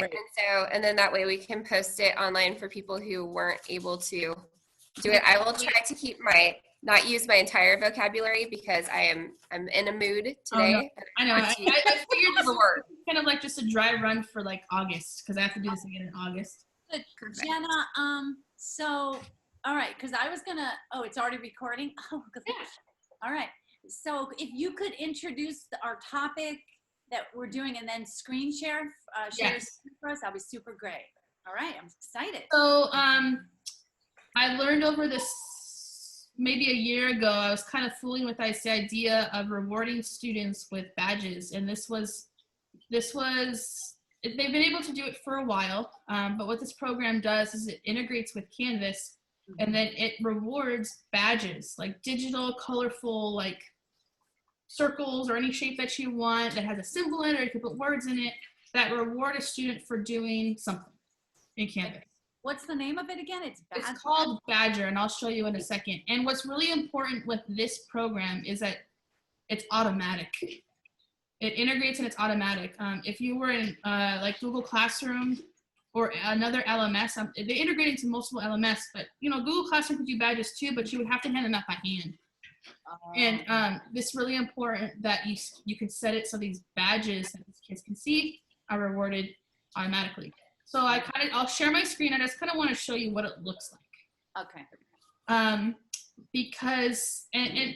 Right. And then that way we can post it online for people who weren't able to do it. I will try to not use my entire vocabulary because I'm in a mood today. Oh, no. I know. I figured this was kind of like just a dry run for like August because I have to do this again in August. Good. Jenna, so, all right, because I was gonna, it's already recording? Oh, good. Yeah. All right, so if you could introduce our topic that we're doing and then screen share Yes. for us, that'd be super great. All right, I'm excited. So I learned over this maybe a year ago, I was kind of fooling with this idea of rewarding students with badges. And this was, they've been able to do it for a while, but what this program does is it integrates with Canvas and then it rewards badges, like digital, colorful, like circles or any shape that you want that has a symbol in it, or you can put words in it, that reward a student for doing something in Canvas. What's the name of it again? It's called Badger, and I'll show you in a second. And what's really important with this program is that it's automatic. It integrates and it's automatic. If you were in like Google Classroom or another LMS, they integrate into multiple LMS, but Google Classroom could do badges too, but you would have to hand them out by hand. And it's really important that you can set it so these badges that these kids can see are rewarded automatically. So I'll share my screen. I just kind of want to show you what it looks like. Okay. Because and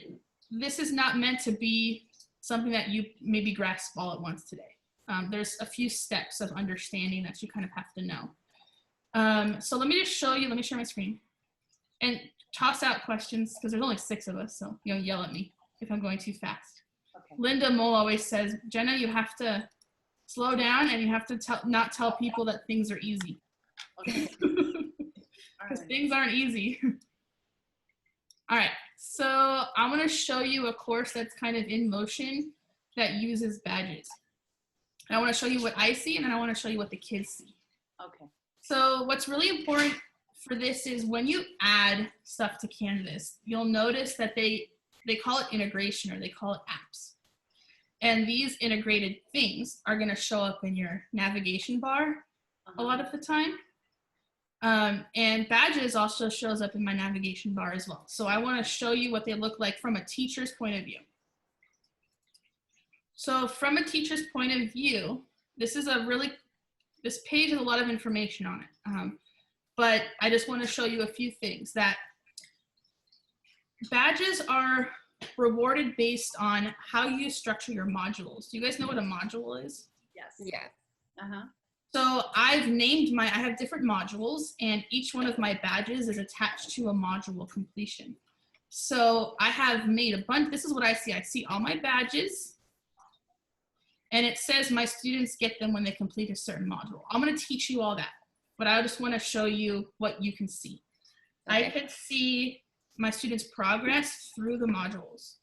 this is not meant to be something that you maybe grasp all at once today. There's a few steps of understanding that you kind of have to know. So let me just show you. Let me share my screen and toss out questions because there's only 6 of us. So yell at me if I'm going too fast. Okay. Linda Mole always says, Jenna, you have to slow down and you have to not tell people that things are easy. Okay. Because things aren't easy. All right, so I want to show you a course that's kind of in motion that uses badges. And I want to show you what I see, and then I want to show you what the kids see. Okay. So what's really important for this is when you add stuff to Canvas, you'll notice that they call it integration or they call it apps. And these integrated things are going to show up in your navigation bar a lot of the time. And badges also shows up in my navigation bar as well. So I want to show you what they look like from a teacher's point of view. So from a teacher's point of view, this page has a lot of information on it. But I just want to show you a few things. That badges are rewarded based on how you structure your modules. Do you guys know what a module is? Yes. Yeah. So I have different modules, and each one of my badges is attached to a module completion. So I have made a bunch. This is what I see. I see all my badges, and it says my students get them when they complete a certain module. I'm going to teach you all that, but I just want to show you what you can see. Okay. I can see my students' progress through the modules.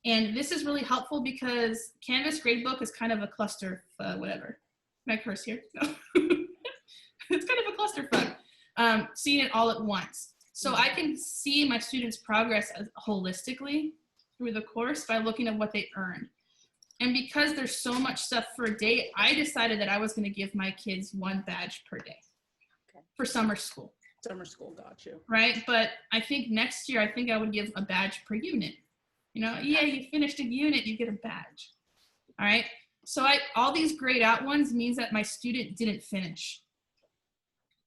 And this is really helpful because Canvas Gradebook is kind of a cluster, whatever. Can I curse here? No. It's kind of a clusterfuck, seeing it all at once. So I can see my students' progress holistically through the course by looking at what they earned. And because there's so much stuff for a day, I decided that I was going to give my kids 1 badge per day for summer school. Summer school, got you. Right, but I think next year, I would give a badge per unit. Yeah, you finished a unit, you get a badge. All right, so all these grayed out ones means that my student didn't finish.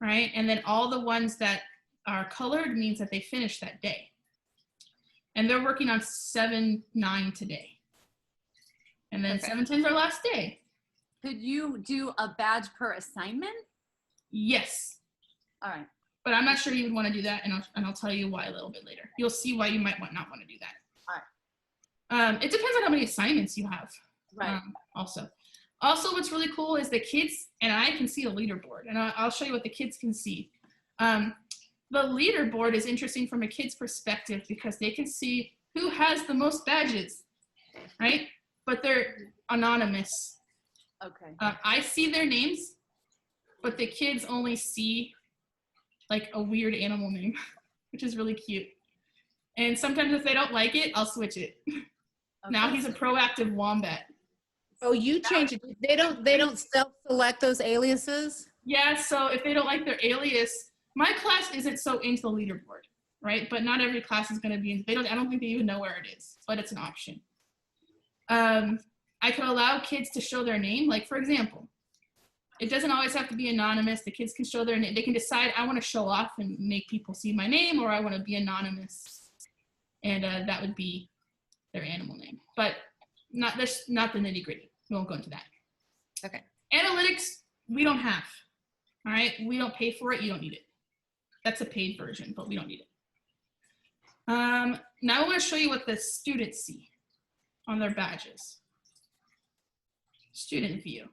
Right, and then all the ones that are colored means that they finished that day. And they're working on 7-9 today. And then 7-10 is our last day. Could you do a badge per assignment? Yes. All right. But I'm not sure you would want to do that, and I'll tell you why a little bit later. You'll see why you might not want to do that. All right. It depends on how many assignments you have. Right. Also, what's really cool is the kids, and I can see the leaderboard, and I'll show you what the kids can see. The leaderboard is interesting from a kid's perspective because they can see who has the most badges, right? But they're anonymous. Okay. I see their names, but the kids only see like a weird animal name, which is really cute. And sometimes if they don't like it, I'll switch it. Okay. Now he's a proactive wombat. Oh, you change it. They don't self-select those aliases? Yeah, so if they don't like their alias, my class isn't so into the leaderboard, right? But not every class is going to be. I don't think they even know where it is, but it's an option. I could allow kids to show their name. Like, for example, it doesn't always have to be anonymous. The kids can show their name. They can decide, I want to show off and make people see my name, or I want to be anonymous, and that would be their animal name. But not the nitty-gritty. We won't go into that. Okay. Analytics, we don't have. All right? We don't pay for it. You don't need it. That's a paid version, but we don't need it. Now I want to show you what the students see on their badges. Student view.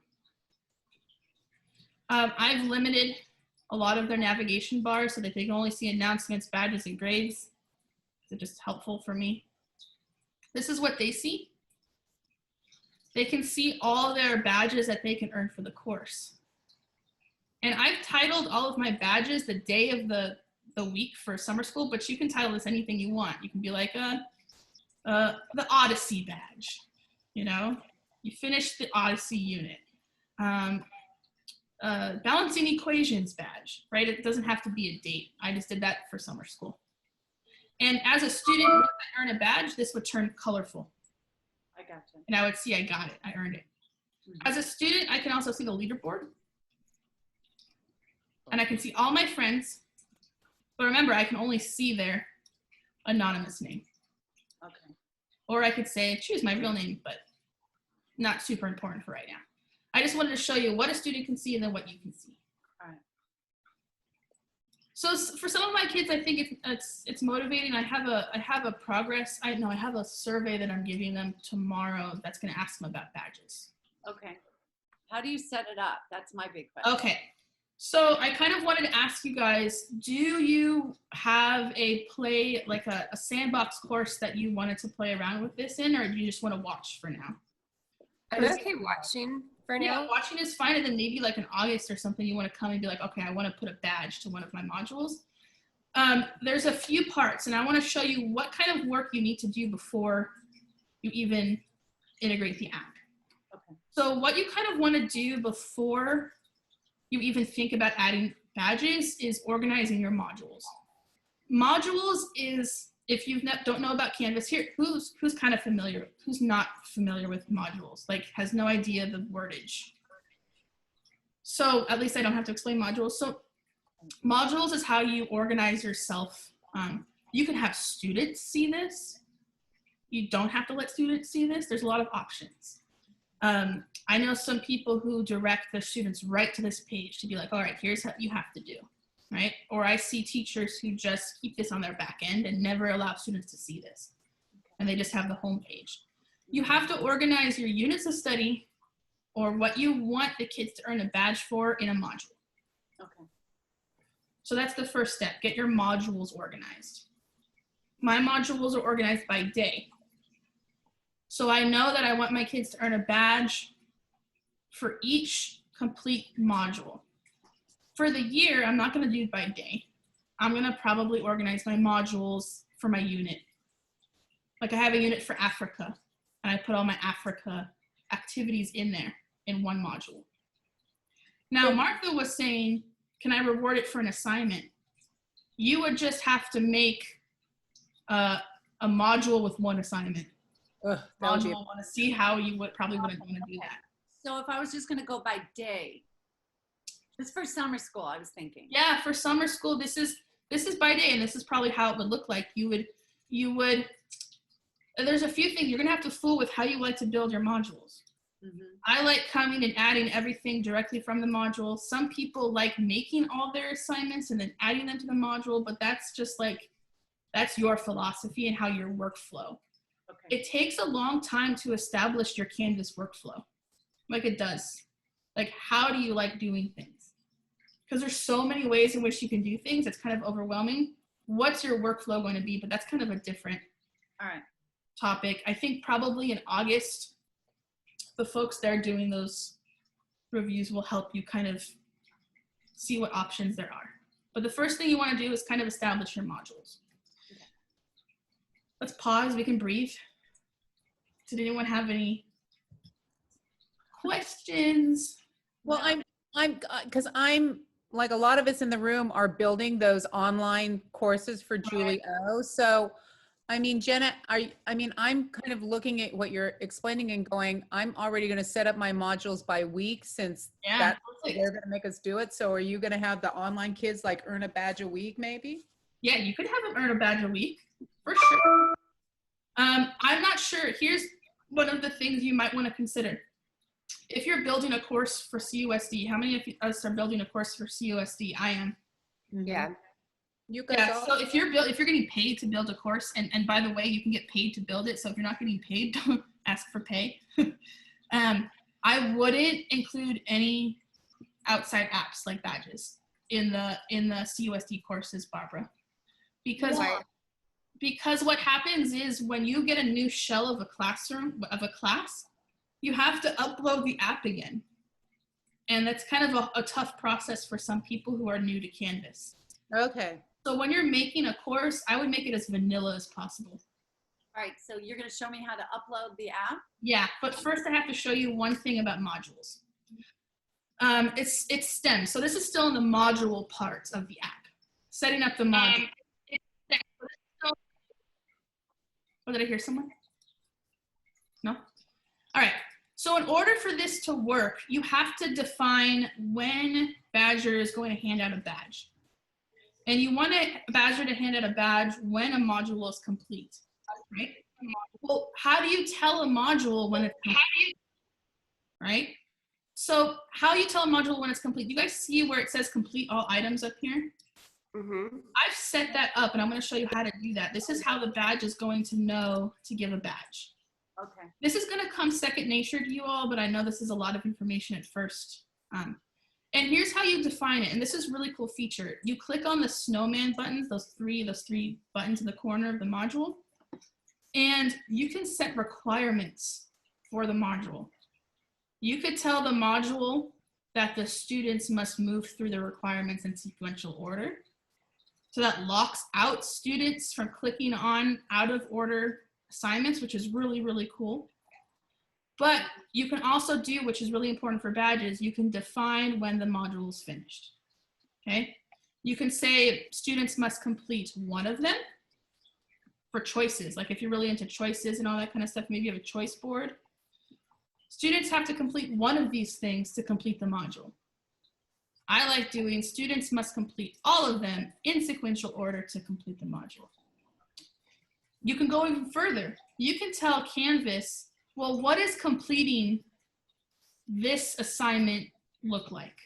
I've limited a lot of their navigation bars so that they can only see announcements, badges, and grades. It's just helpful for me. This is what they see. They can see all their badges that they can earn for the course. And I've titled all of my badges the day of the week for summer school, but you can title this anything you want. You can be like the Odyssey badge, you know? You finished the Odyssey unit. Balancing equations badge, right? It doesn't have to be a date. I just did that for summer school. And as a student, when I earn a badge, this would turn colorful. I gotcha. And I would see I got it, I earned it. As a student, I can also see the leaderboard. And I can see all my friends. But remember, I can only see their anonymous name. Okay. Or I could say, choose my real name, but not super important for right now. I just wanted to show you what a student can see and then what you can see. All right. So for some of my kids, I think it's motivating. I have a survey that I'm giving them tomorrow that's going to ask them about badges. Okay. How do you set it up? That's my big question. Okay. So I kind of wanted to ask you guys, do you have a sandbox course that you wanted to play around with this in, or do you just want to watch for now? I'm okay watching for now. Yeah, watching is fine, and then maybe like in August or something, you want to come and be like, okay, I want to put a badge to one of my modules. There's a few parts, and I want to show you what kind of work you need to do before you even integrate the app. Okay. So what you kind of want to do before you even think about adding badges is organizing your modules. Modules is, if you don't know about Canvas here, who's kind of familiar, who's not familiar with modules, like has no idea the wordage. So at least I don't have to explain modules. So modules is how you organize yourself. You can have students see this. You don't have to let students see this. There's a lot of options. I know some people who direct their students right to this page to be like, all right, here's what you have to do, right? Or I see teachers who just keep this on their back end and never allow students to see this. And they just have the home page. You have to organize your units of study or what you want the kids to earn a badge for in a module. Okay. So that's the first step, get your modules organized. My modules are organized by day. So I know that I want my kids to earn a badge for each complete module. For the year, I'm not going to do it by day. I'm going to probably organize my modules for my unit. Like I have a unit for Africa, and I put all my Africa activities in there in one module. Now, Martha was saying, can I reward it for an assignment? You would just have to make a module with one assignment. I want to see how you probably wouldn't want to do that. So if I was just going to go by day, this is for summer school, I was thinking. Yeah, for summer school, this is by day, and this is probably how it would look like. You would. There's a few things you're gonna have to fool with how you like to build your modules. Mm-hmm. I like coming and adding everything directly from the module. Some people like making all their assignments and then adding them to the module, but that's just like, that's your philosophy and how your workflow. Okay. It takes a long time to establish your Canvas workflow. Like it does. Like, how do you like doing things? Because there's so many ways in which you can do things. It's kind of overwhelming. What's your workflow going to be? But that's kind of a different topic. I think probably in August, the folks there doing those reviews will help you kind of see what options there are. But the first thing you want to do is kind of establish your modules. Let's pause. We can breathe. Did anyone have any questions? Well, because I'm, like a lot of us in the room are building those online courses for Julie O. So, I mean, Jenna, I'm kind of looking at what you're explaining and going, I'm already going to set up my modules by week since Yeah, that's perfect. they're going to make us do it. So are you going to have the online kids like earn a badge a week maybe? Yeah, you could have them earn a badge a week for sure. I'm not sure. Here's one of the things you might want to consider. If you're building a course for CUSD, how many of us are building a course for CUSD? I am. Yeah. You guys Yeah. all, So if you're getting paid to build a course, and by the way, you can get paid to build it. So if you're not getting paid, don't ask for pay. I wouldn't include any outside apps like badges in the CUSD courses, Barbara, because Why? because what happens is when you get a new shell of a classroom of a class, you have to upload the app again, and that's kind of a tough process for some people who are new to Canvas. okay. So when you're making a course, I would make it as vanilla as possible. All right, so you're going to show me how to upload the app? Yeah, but first I have to show you one thing about modules. It's STEM, so this is still in the module part of the app. Setting up the module. Oh, did I hear someone? No? All right. So in order for this to work, you have to define when Badger is going to hand out a badge. And you want Badger to hand out a badge when a module is complete, right? Well, how do you tell a module when it's complete, right? So how you tell a module when it's complete? You guys see where it says complete all items up here? Mm-hmm. I've set that up, and I'm going to show you how to do that. This is how the badge is going to know to give a badge. Okay. This is going to come second nature to you all, but I know this is a lot of information at first. And here's how you define it. And this is a really cool feature. You click on the snowman buttons, those three buttons in the corner of the module, and you can set requirements for the module. You could tell the module that the students must move through the requirements in sequential order. So that locks out students from clicking on out of order assignments, which is really, really cool. But you can also do, which is really important for badges, you can define when the module is finished, okay? You can say students must complete one of them for choices. Like if you're really into choices and all that kind of stuff, maybe you have a choice board. Students have to complete one of these things to complete the module. I like doing students must complete all of them in sequential order to complete the module. You can go even further. You can tell Canvas, well, what is completing this assignment look like?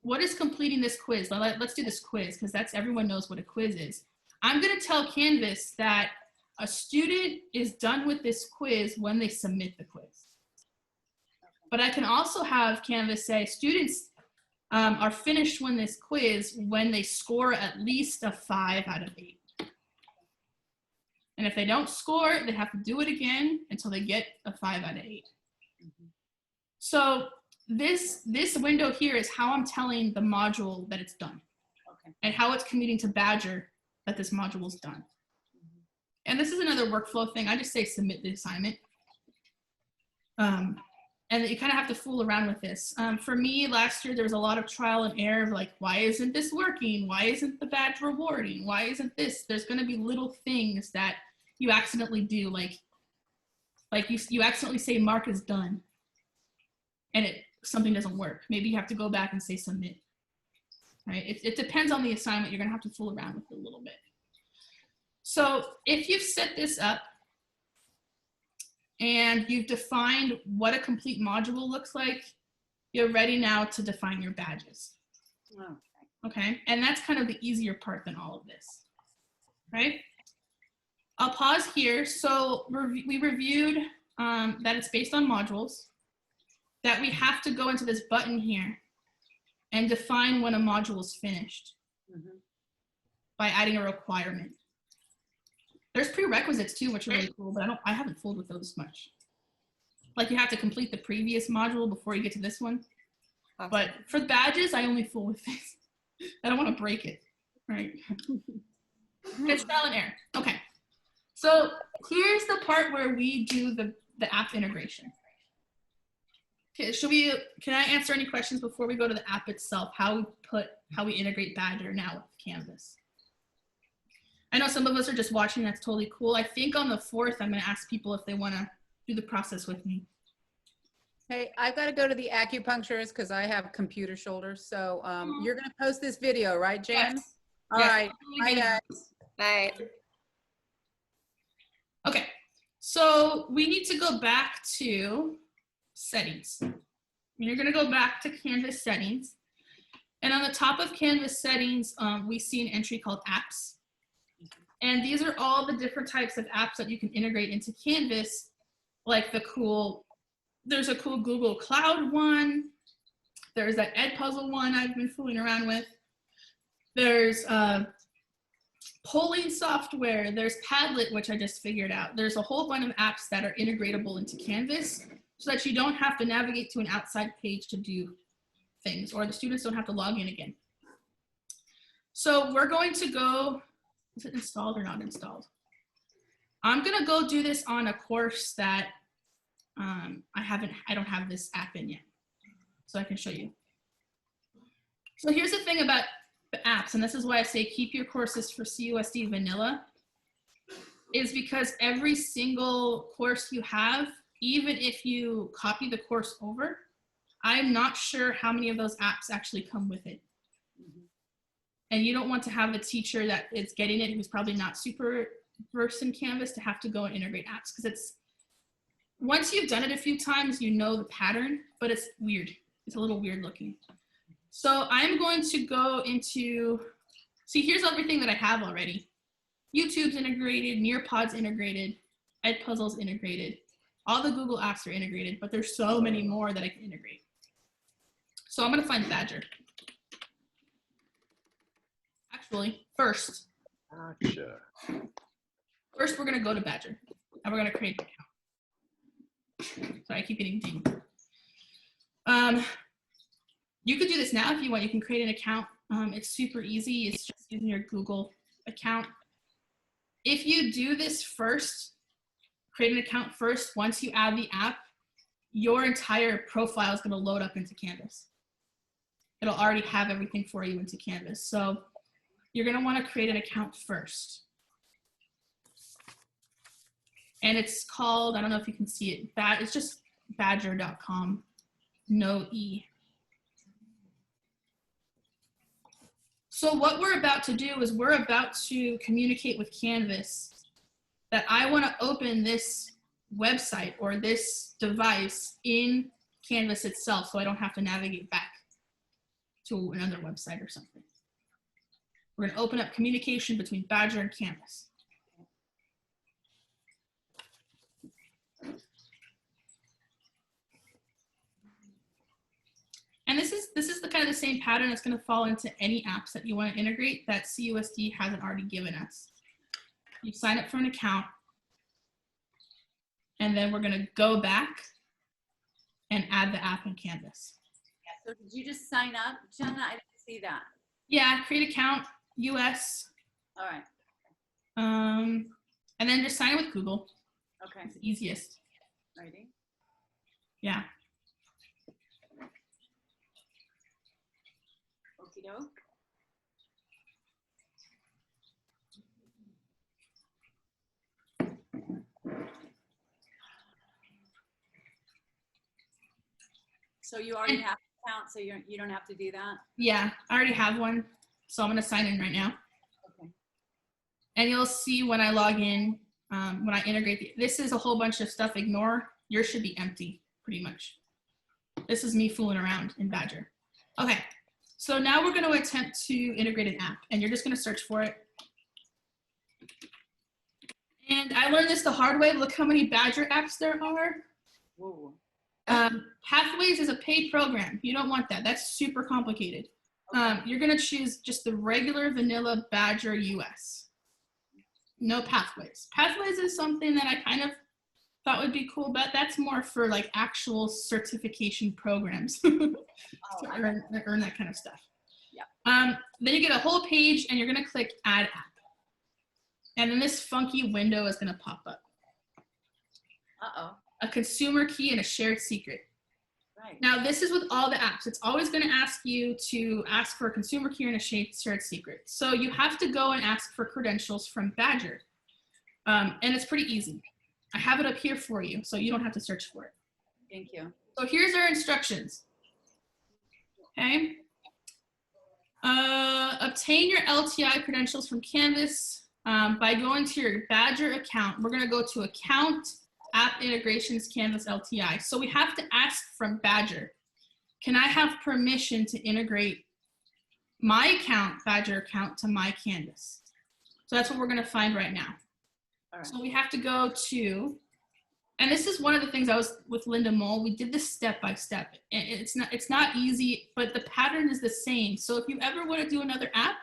What is completing this quiz? Let's do this quiz because everyone knows what a quiz is. I'm going to tell Canvas that a student is done with this quiz when they submit the quiz. But I can also have Canvas say students are finished when this quiz when they score at least a 5 out of 8. And if they don't score, they have to do it again until they get a 5 out of 8. So this window here is how I'm telling the module that it's done. Okay. And how it's communicating to Badger that this module is done. And this is another workflow thing. I just say submit the assignment. And you kind of have to fool around with this. For me, last year, there was a lot of trial and error of like, why isn't this working? Why isn't the badge rewarding? Why isn't this? There's going to be little things that you accidentally do. Like you accidentally say mark is done and something doesn't work. Maybe you have to go back and say submit, right? It depends on the assignment. You're going to have to fool around with it a little bit. So if you've set this up, and you've defined what a complete module looks like, you're ready now to define your badges. Okay, and that's kind of the easier part than all of this, right? I'll pause here. So we reviewed that it's based on modules, that we have to go into this button here and define when a module is finished by adding a requirement. There's prerequisites too, which are really cool, but I haven't fooled with those much. Like you have to complete the previous module before you get to this one. Awesome. But for the badges, I only fool with this. I don't want to break it, right? It's trial and error. Okay. So here's the part where we do the app integration. Okay, can I answer any questions before we go to the app itself? How we integrate Badger now with Canvas? I know some of us are just watching, that's totally cool. I think on the 4th, I'm gonna ask people if they wanna do the process with me. Hey, I've got to go to the acupuncturist because I have computer shoulders. So you're going to post this video, right, Jen? Yes. All Yes. right. Bye, guys. Bye. Okay, so we need to go back to settings. You're gonna go back to Canvas settings. And on the top of Canvas settings, we see an entry called apps. And these are all the different types of apps that you can integrate into Canvas, like there's a cool Google Cloud one. There's that Edpuzzle one I've been fooling around with. There's polling software. There's Padlet, which I just figured out. There's a whole bunch of apps that are integratable into Canvas so that you don't have to navigate to an outside page to do things, or the students don't have to log in again. So we're going to go, is it installed or not installed? I'm gonna go do this on a course that I don't have this app in yet, so I can show you. So here's the thing about the apps, and this is why I say keep your courses for CUSD vanilla, is because every single course you have, even if you copy the course over, I'm not sure how many of those apps actually come with it. And you don't want to have a teacher that is getting it who's probably not super versed in Canvas to have to go and integrate apps, because once you've done it a few times, you know the pattern, but it's weird. It's a little weird looking. So I'm going to go into, see, here's everything that I have already. YouTube's integrated, Nearpod's integrated, Edpuzzle's integrated. All the Google apps are integrated, but there's so many more that I can integrate. So I'm gonna find Badger. Actually, first we're gonna go to Badger and we're gonna create an account. Sorry, I keep getting dinged. You could do this now if you want. You can create an account. It's super easy. It's just using your Google account. If you do this first, create an account first, once you add the app, your entire profile is going to load up into Canvas. It'll already have everything for you into Canvas. So you're going to want to create an account first. And it's called, I don't know if you can see it, it's just badger.com, no E. So what we're about to do is we're about to communicate with Canvas that I want to open this website or this device in Canvas itself so I don't have to navigate back to another website or something. We're going to open up communication between Badger and Canvas. And this is the kind of the same pattern that's going to fall into any apps that you want to integrate that CUSD hasn't already given us. You sign up for an account, and then we're going to go back and add the app in Canvas. So did you just sign up, Jenna? I didn't see that. Yeah, create account, US. All right. And then just sign it with Google. Okay. It's the easiest. Ready? Yeah. Okie doke. So you already have an account, so you don't have to do that? Yeah, I already have one. So I'm going to sign in right now. Okay. And you'll see when I log in, when I integrate, this is a whole bunch of stuff. Ignore, yours should be empty, pretty much. This is me fooling around in Badger. Okay, so now we're going to attempt to integrate an app, and you're just going to search for it. And I learned this the hard way. Look how many Badger apps there are. Whoa. Pathways is a paid program. You don't want that. That's super complicated. You're going to choose just the regular vanilla Badger US. No Pathways. Pathways is something that I kind of thought would be cool, but that's more for like actual certification programs to earn that kind of stuff. Yeah. Then you get a whole page and you're going to click Add App. And then this funky window is going to pop up. Uh-oh. A consumer key and a shared secret. Right. Now, this is with all the apps. It's always going to ask you to ask for a consumer key and a shared secret. So you have to go and ask for credentials from Badger. And it's pretty easy. I have it up here for you, so you don't have to search for it. Thank you. So here's our instructions. Okay. Obtain your LTI credentials from Canvas by going to your Badger account. We're going to go to Account, App Integrations, Canvas LTI. So we have to ask from Badger, can I have permission to integrate my account, Badger account, to my Canvas? So that's what we're going to find right now. All right. So we have to go to, and this is one of the things I was with Linda Mole. We did this step by step. And it's not easy, but the pattern is the same. So if you ever want to do another app,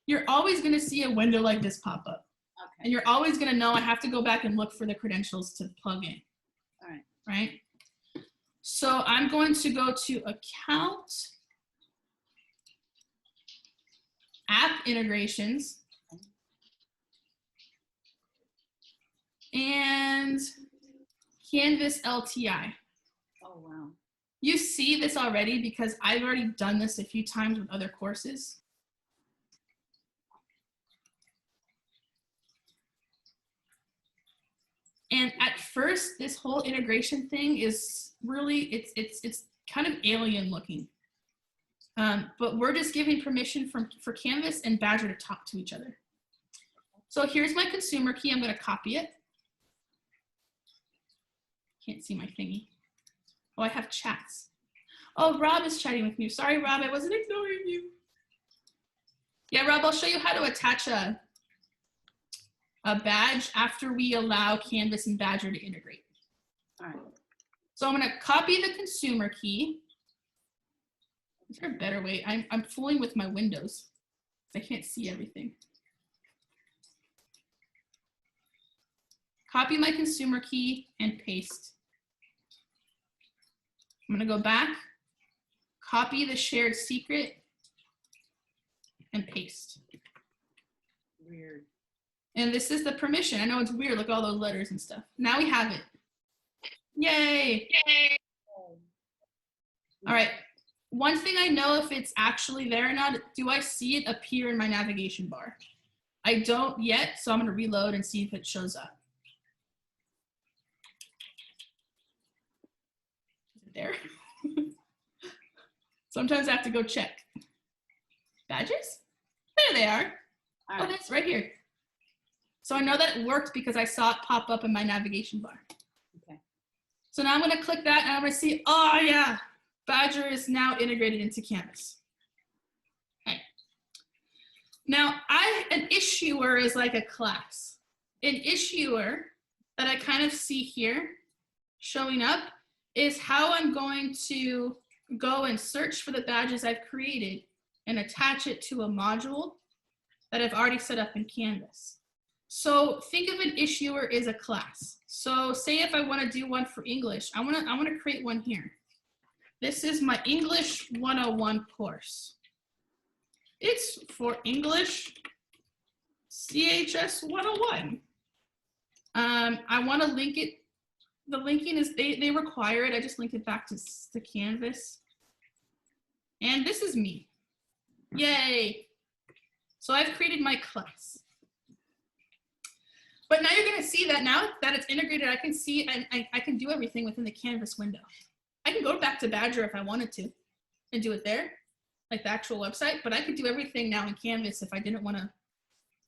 you're always going to see a window like this pop up. Okay. And you're always going to know I have to go back and look for the credentials to plug in. All right. Right? So I'm going to go to Account, App Integrations, and Canvas LTI. Oh, wow. You see this already because I've already done this a few times with other courses. And at first, this whole integration thing is really, it's kind of alien looking. But we're just giving permission for Canvas and Badger to talk to each other. So here's my consumer key. I'm going to copy it. Can't see my thingy. Oh, I have chats. Oh, Rob is chatting with me. Sorry, Rob, I wasn't ignoring you. Yeah, Rob, I'll show you how to attach a badge after we allow Canvas and Badger to integrate. All right. So I'm going to copy the consumer key. Is there a better way? I'm fooling with my windows. I can't see everything. Copy my consumer key and paste. I'm going to go back, copy the shared secret, and paste. Weird. And this is the permission. I know it's weird. Look at all those letters and stuff. Now we have it. Yay. Yay. All right. One thing I know if it's actually there or not, do I see it appear in my navigation bar? I don't yet, so I'm going to reload and see if it shows up. There. Sometimes I have to go check. Badges? There they are. All Oh, right. that's right here. So I know that it worked because I saw it pop up in my navigation bar. Okay. So now I'm going to click that and I'm going to see, oh yeah, Badger is now integrated into Canvas. Okay. Now an issuer is like a class. An issuer that I kind of see here showing up is how I'm going to go and search for the badges I've created and attach it to a module that I've already set up in Canvas. So think of an issuer as a class. So say if I want to do one for English, I want to create one here. This is my English 101 course. It's for English CHS 101. I want to link it. The linking is, they require it. I just linked it back to Canvas. And this is me. Yay. So I've created my class. But now you're going to see that now that it's integrated, I can see and I can do everything within the Canvas window. I can go back to Badger if I wanted to and do it there, like the actual website, but I could do everything now in Canvas if I didn't want to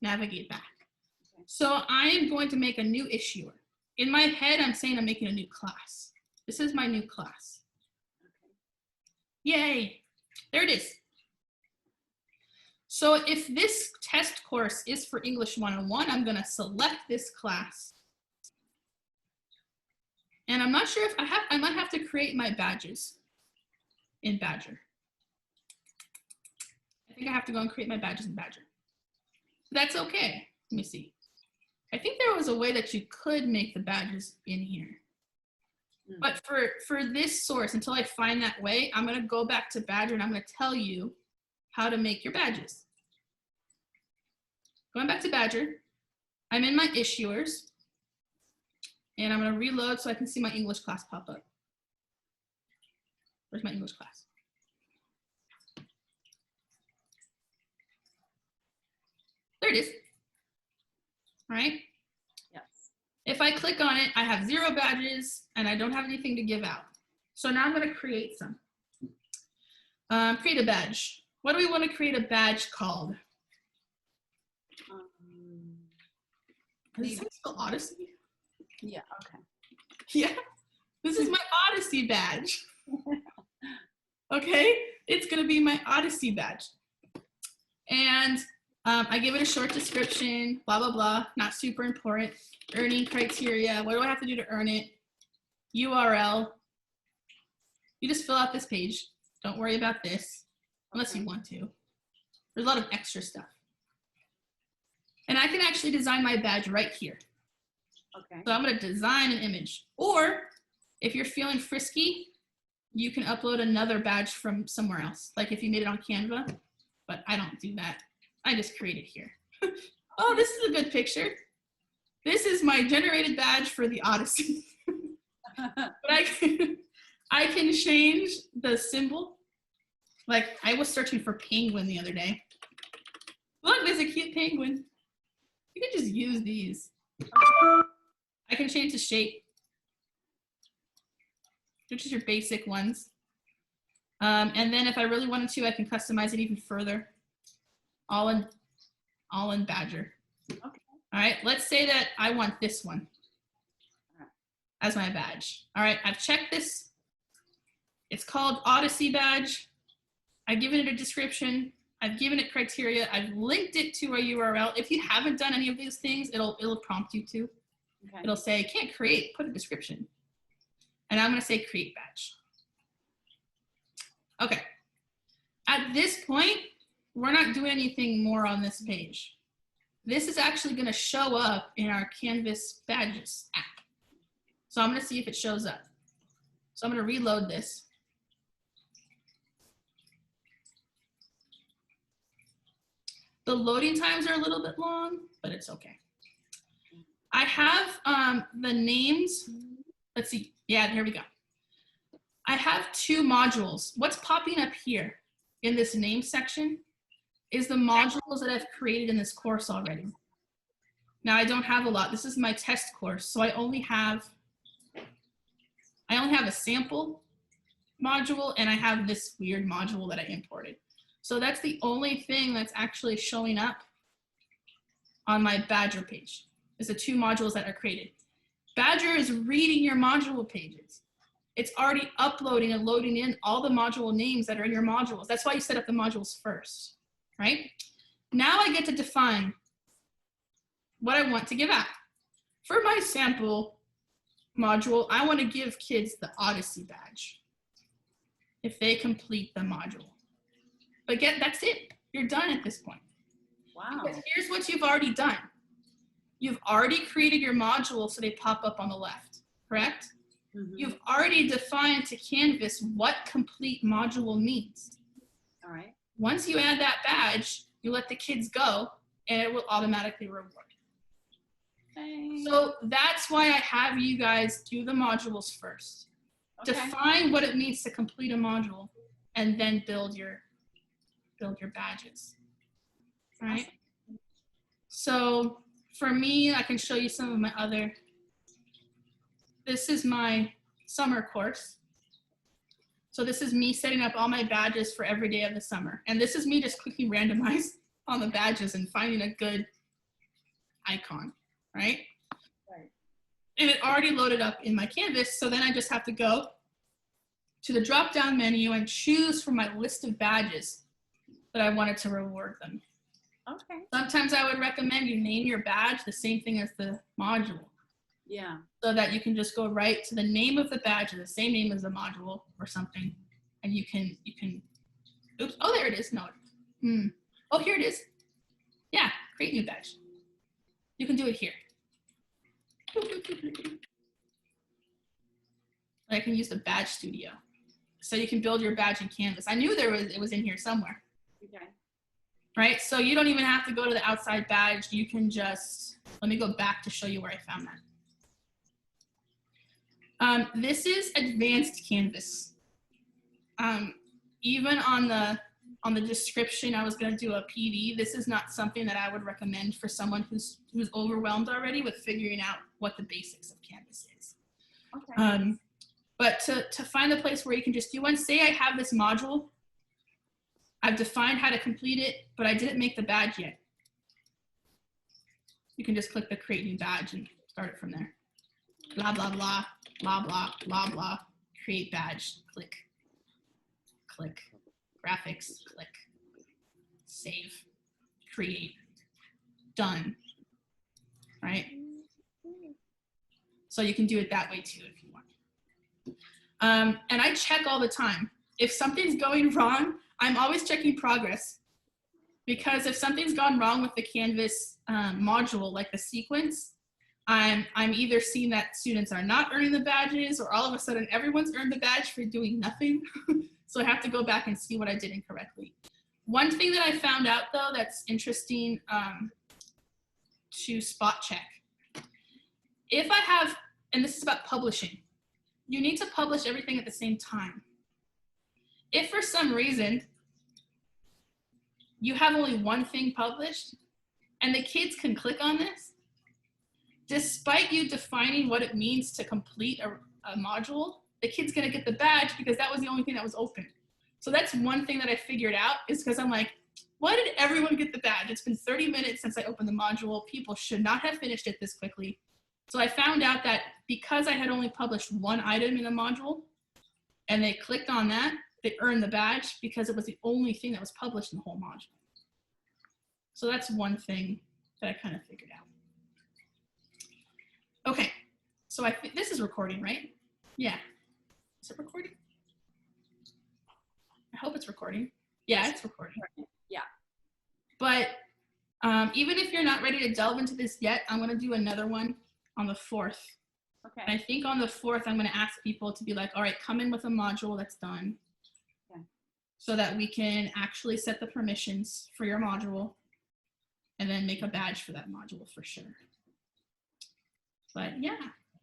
navigate back. So I am going to make a new issuer. In my head, I'm saying I'm making a new class. This is my new class. Yay, there it is. So if this test course is for English 101, I'm gonna select this class. And I'm not sure if I might have to create my badges in Badger. I think I have to go and create my badges in Badger. That's okay, let me see. I think there was a way that you could make the badges in here. But for this source, until I find that way, I'm gonna go back to Badger and I'm gonna tell you how to make your badges. Going back to Badger, I'm in my issuers and I'm gonna reload so I can see my English class pop up. Where's my English class? There it is. All right. Yes. If I click on it, I have 0 badges and I don't have anything to give out. So now I'm going to create some. Create a badge. What do we want to create a badge called? Is this still Odyssey? Yeah, okay. Yeah. This is my Odyssey badge. Okay. It's going to be my Odyssey badge. And I give it a short description, blah, blah, blah. Not super important. Earning criteria. What do I have to do to earn it? URL. You just fill out this page. Don't worry about this unless you want to. There's a lot of extra stuff. And I can actually design my badge right here. Okay. So I'm going to design an image. Or if you're feeling frisky, you can upload another badge from somewhere else. Like if you made it on Canva, but I don't do that. I just create it here. Oh, this is a good picture. This is my generated badge for the Odyssey. But I can change the symbol. Like I was searching for penguin the other day. Look, there's a cute penguin. You can just use these. I can change the shape, which is your basic ones. And then if I really wanted to, I can customize it even further. All in Badger. Okay. All right, let's say that I want this one as my badge. All right, I've checked this. It's called Odyssey badge. I've given it a description. I've given it criteria. I've linked it to a URL. If you haven't done any of these things, it'll prompt you to. Okay. It'll say, can't create, put a description. And I'm gonna say create badge. Okay. At this point, we're not doing anything more on this page. This is actually gonna show up in our Canvas badges app. So I'm gonna see if it shows up. So I'm gonna reload this. The loading times are a little bit long, but it's okay. I have the names. Let's see. Yeah, here we go. I have 2 modules. What's popping up here in this name section is the modules that I've created in this course already. Now I don't have a lot. This is my test course, so I only have a sample module and I have this weird module that I imported. So that's the only thing that's actually showing up on my Badger page, is the 2 modules that are created. Badger is reading your module pages. It's already uploading and loading in all the module names that are in your modules. That's why you set up the modules first, right? Now I get to define what I want to give out. For my sample module, I want to give kids the Odyssey badge if they complete the module. But that's it. You're done at this point. Wow. Because here's what you've already done. You've already created your modules so they pop up on the left, correct? Mhm. You've already defined to Canvas what complete module means. All right. Once you add that badge, you let the kids go and it will automatically reward. Thanks. So that's why I have you guys do the modules first. Okay. Define what it means to complete a module and then build your badges. All right? So for me, I can show you some of my other. This is my summer course. So this is me setting up all my badges for every day of the summer. And this is me just clicking randomize on the badges and finding a good icon, right? Right. And it already loaded up in my Canvas. So then I just have to go to the drop-down menu and choose from my list of badges that I wanted to reward them. Okay. Sometimes I would recommend you name your badge the same thing as the module, Yeah. so that you can just go right to the name of the badge, the same name as the module or something, and you can, oops, oh, there it is. No. Oh, here it is. Yeah, create new badge. You can do it here. I can use the badge studio. So you can build your badge in Canvas. I knew it was in here somewhere. Okay. Right? So you don't even have to go to the outside badge. You can just, let me go back to show you where I found that. This is advanced Canvas. even on the description, I was going to do a PD. This is not something that I would recommend for someone who's overwhelmed already with figuring out what the basics of Canvas is. Okay. But to find a place where you can just do one, say I have this module, I've defined how to complete it, but I didn't make the badge yet. You can just click the create new badge and start it from there. Blah, blah, blah, blah, blah, blah, blah, create badge, click, click, graphics, click, save, create, done, right? So you can do it that way too if you want. And I check all the time. If something's going wrong, I'm always checking progress, because if something's gone wrong with the Canvas module, like the sequence, I'm either seeing that students are not earning the badges, or all of a sudden everyone's earned the badge for doing nothing. So I have to go back and see what I did incorrectly. One thing that I found out though that's interesting to spot check. If I have, and this is about publishing, you need to publish everything at the same time. If for some reason you have only one thing published and the kids can click on this, despite you defining what it means to complete a module, the kid's gonna get the badge because that was the only thing that was open. So that's one thing that I figured out, is because I'm like, why did everyone get the badge? It's been 30 minutes since I opened the module. People should not have finished it this quickly. So I found out that because I had only published one item in the module and they clicked on that, they earned the badge because it was the only thing that was published in the whole module. So that's one thing that I kind of figured out. Okay, so I think this is recording, right? Yeah. Is it recording? I hope it's recording. Yeah, it's recording. Yeah. But even if you're not ready to delve into this yet, I'm going to do another one on the 4th. Okay. And I think on the 4th, I'm going to ask people to be like, all right, come in with a module that's done. Okay. So that we can actually set the permissions for your module and then make a badge for that module for sure. But yeah,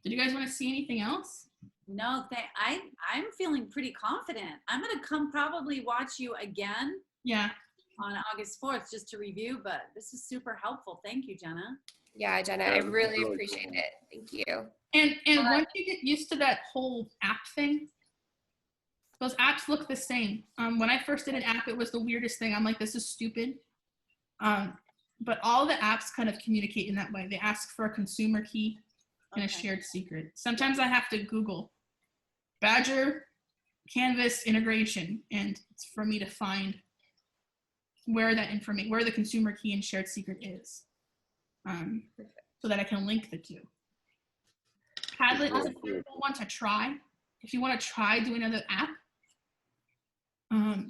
did you guys want to see anything else? No, I'm feeling pretty confident. I'm gonna come probably watch you again Yeah. on August 4th just to review, but this is super helpful. Thank you, Jenna. Yeah, Jenna, I really appreciate it. Thank you. And once you get used to that whole app thing, those apps look the same. When I first did an app, it was the weirdest thing. I'm like, this is stupid. But all the apps kind of communicate in that way. They ask for a consumer key and a shared secret. Sometimes I have to Google Badger Canvas integration, and it's for me to find where that information, where the consumer key and shared secret is, so that I can link the two. Padlet is a beautiful one to try. If you want to try doing another app,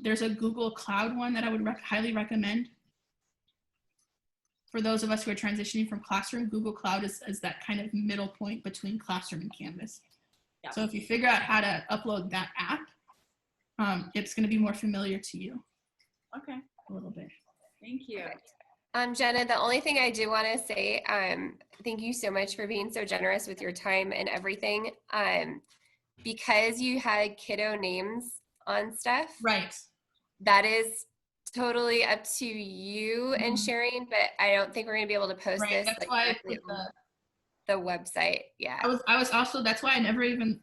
there's a Google Cloud one that I would highly recommend. For those of us who are transitioning from Classroom, Google Cloud is that kind of middle point between Classroom and Canvas. Yeah. So if you figure out how to upload that app, it's going to be more familiar to you Okay, a little bit. thank you. Jenna, the only thing I do want to say, thank you so much for being so generous with your time and everything. Because you had kiddo names on stuff, Right. that is totally up to you and sharing, but I don't think we're going to be able to post Right. this That's like why I directly put on the website. Yeah. I was also, that's why I never even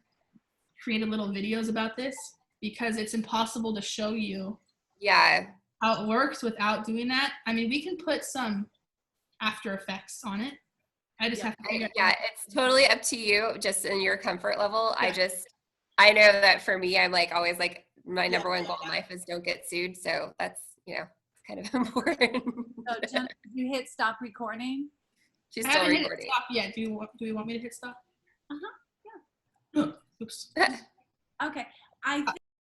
created little videos about this, because it's impossible to show you Yeah. how it works without doing that. I mean, we can put some After Effects on it. I just have to figure Yeah, out. it's totally up to you, just in your comfort level. Yeah. I know that for me, I'm like always like, my number one goal in life is don't get sued. So that's, it's kind of important. So Jenna, did you hit stop recording? She's I still haven't hit recording. stop yet. Do you want me to hit stop? Uh-huh. Oops. Okay, I